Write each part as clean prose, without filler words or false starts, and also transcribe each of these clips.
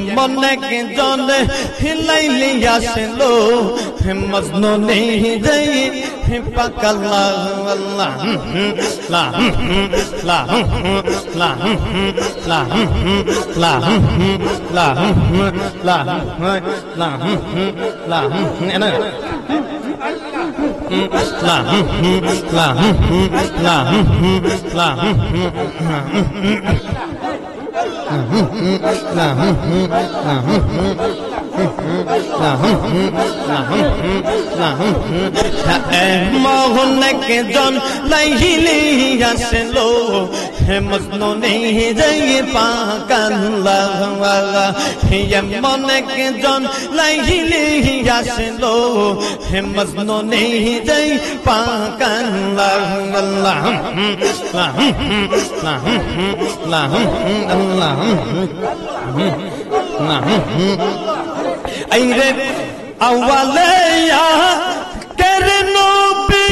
মনে কে জলে হিলাইলি আসলো মজনু নেই যাই পাকাল্লা আল্লাহ লা লা লা লা লা লা লা লা লা না la la la la মোহন কে জন লাইলি আসলো মজনু নেই যাই পাকাল্লা মনে কে জন লাইলি আসলো মজনু নেই যাই পাকাল্লা আল্লাহ আল্লাহ আইরে আওয়ালিয়া কেরে নবী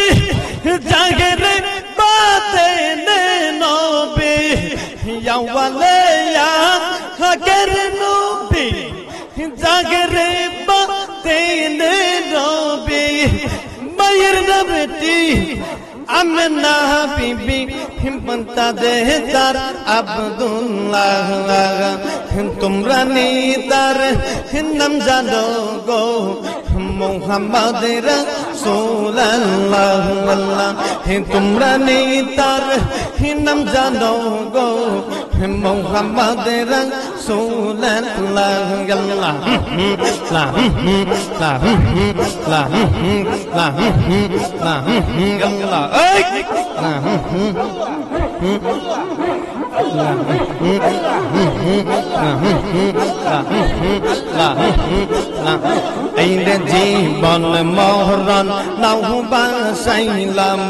জাগরে বাতেনে নবী আওয়ালিয়া কেরে নবী জাগরে বাতেনে নবী মায়ের নামটি আমনা বিবি বন্তা দে তার আব্দুল্লাহ তোমরা নিতার নাম জানো গো মুহাম্মদ রাসূলুল্লাহ আল্লাহ তোমরা নিতার নাম জানো গো মুহাম্মদ রাসূলুল্লাহ আল্লাহ লা লা লা লা লা আল্লাহ এই জীবন মরণ নাও বাসাইলাম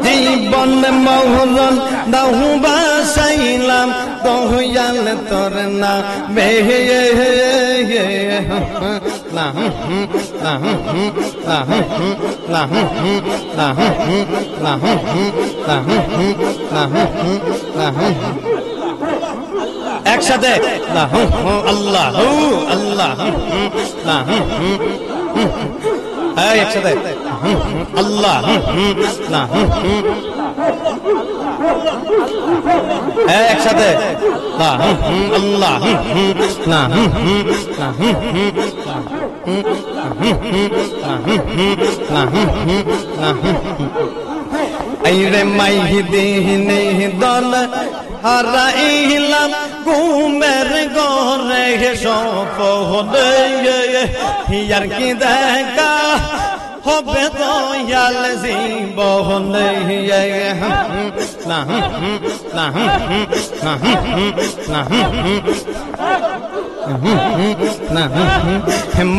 জীবন মরণ নাও বাসাইলাম দয়াল তোর না বেহে একসাথে আল্লাহ আল্লাহ একসাথে আল্লাহ একসাথে আল্লাহ আইরে মাইহিদিনে দল হারাইলাম ঘুমের ঘরে সফলে ইয়ার কি দেখা হবে দয়াল জীবনে না না না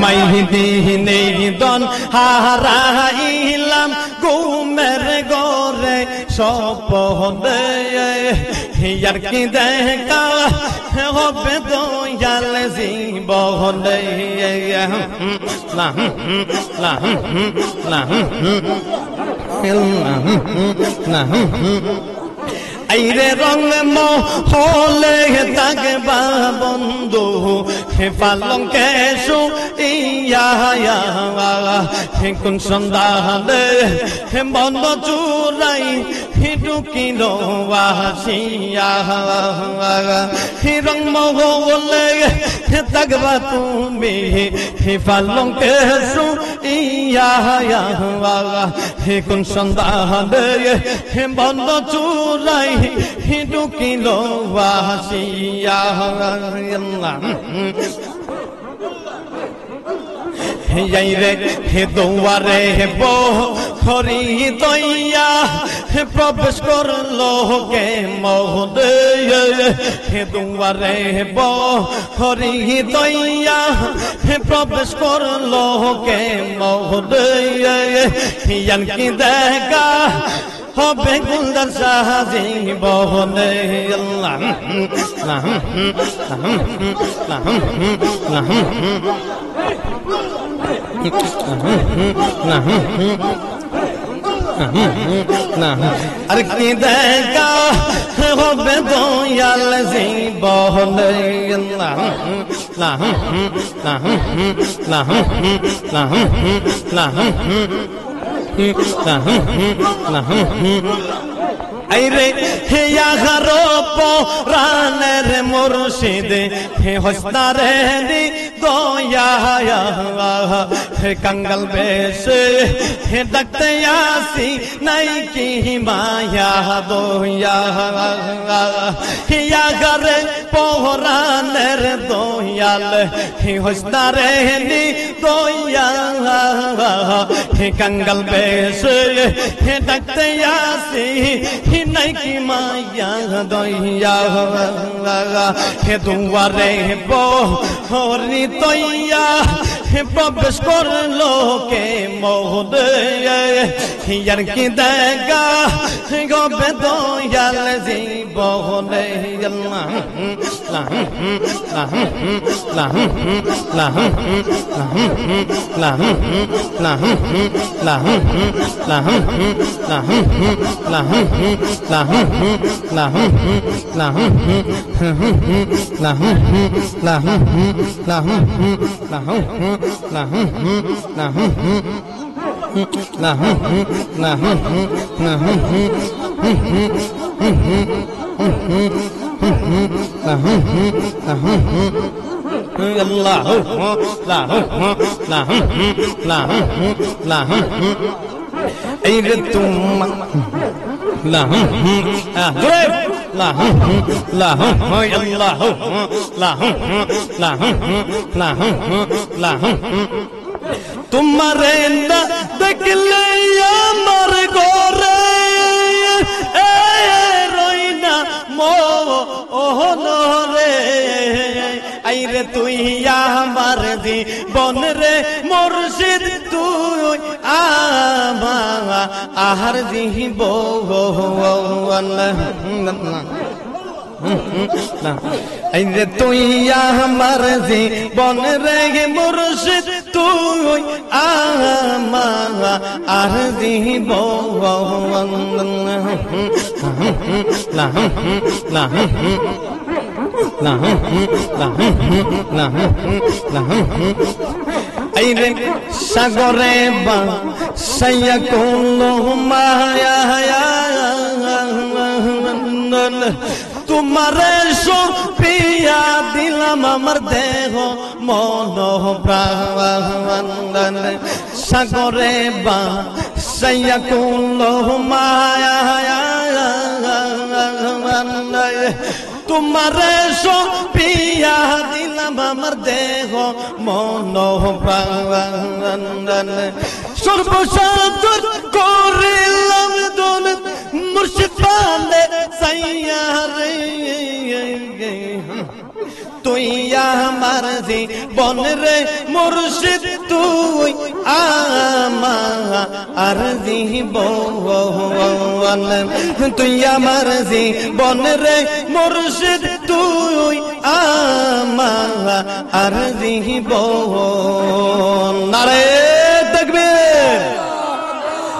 মাইহিদিনে দল হারাইলাম ঘুমের ঘরে সফলে ইয়ার কি দেখা হবে দয়াল জীবনে না না না না আইরে রং মহলে থাকবা বন্ধু পালং কেশু ইয়া কোন সন্ধানে বন্ধ চুরাই ঢুকিল আসিয়া রং মহলে থাকবা তুমি পালং কেশু ইয়া কোন সন্ধানে বন্ধ চুরাই ঢুকিল আসিয়া আল্লাহ রে হে দৌয়ারে হরি দইয়া প্রবেশ করলো কে মোহন হে দৌয়ারে হরি দইয়া প্রবেশ করলো কে মোহন ইয়ান কি দেখা হবে গুলদার সাহাজি বহনে আল্লাহ না আর কি দেখা হবে দয়াল জীবন না না না না না না না আইরে হে আগারো পরানের মুর্শিদ হে হস্তারে দি দয়া হে কাঙ্গাল বেশ হে ডাকতে আসি নাই কি মায়া দয়া হে আগারে পরানের দয়াল হে হস্তারে দি দয়া হে কাঙ্গাল বেশ হে ডাকতে আসি নাই কি মায়া দয়া হে দুয়ারে বহরি তৈয়া হে প্রবেশ করলো কে মোহদে ইয়ার কি দেখা গবে দয়াল জীবনে আল্লাহ লা লা লা লা লা লা লা এই রে তুম লা জোরে লা লা আল্লাহ লা লা লা লা তোমারে না দেখলে আমার ঘরে রইনা মোহনরে আইরে তুই আমার জীবন রে মুর্শিদ তুই আহার জীবন আইরে তুই আমার জীবন রে মুর্শিদ তুই আর জীবন লা লা লা লা লা আইরে সাগরে বা সাইয়া কোন মায়া তোমারে সপিয়া দিলাম আমার দেহ মন প্রাণ সাগরে বা সাইয়া কোন মায়া তোমারে সপিয়া দিলাম আমার দেহ মন প্রাণ সর্বসাধুর করিলাম দোল মুর্শিদ পালে সাইয়া রে তুই আমার জীবন রে মুর্শিদ তুই আমার জীবন তুই আমার জীবন রে মুর্শিদ তুই আমার জীবন নারে দেখবে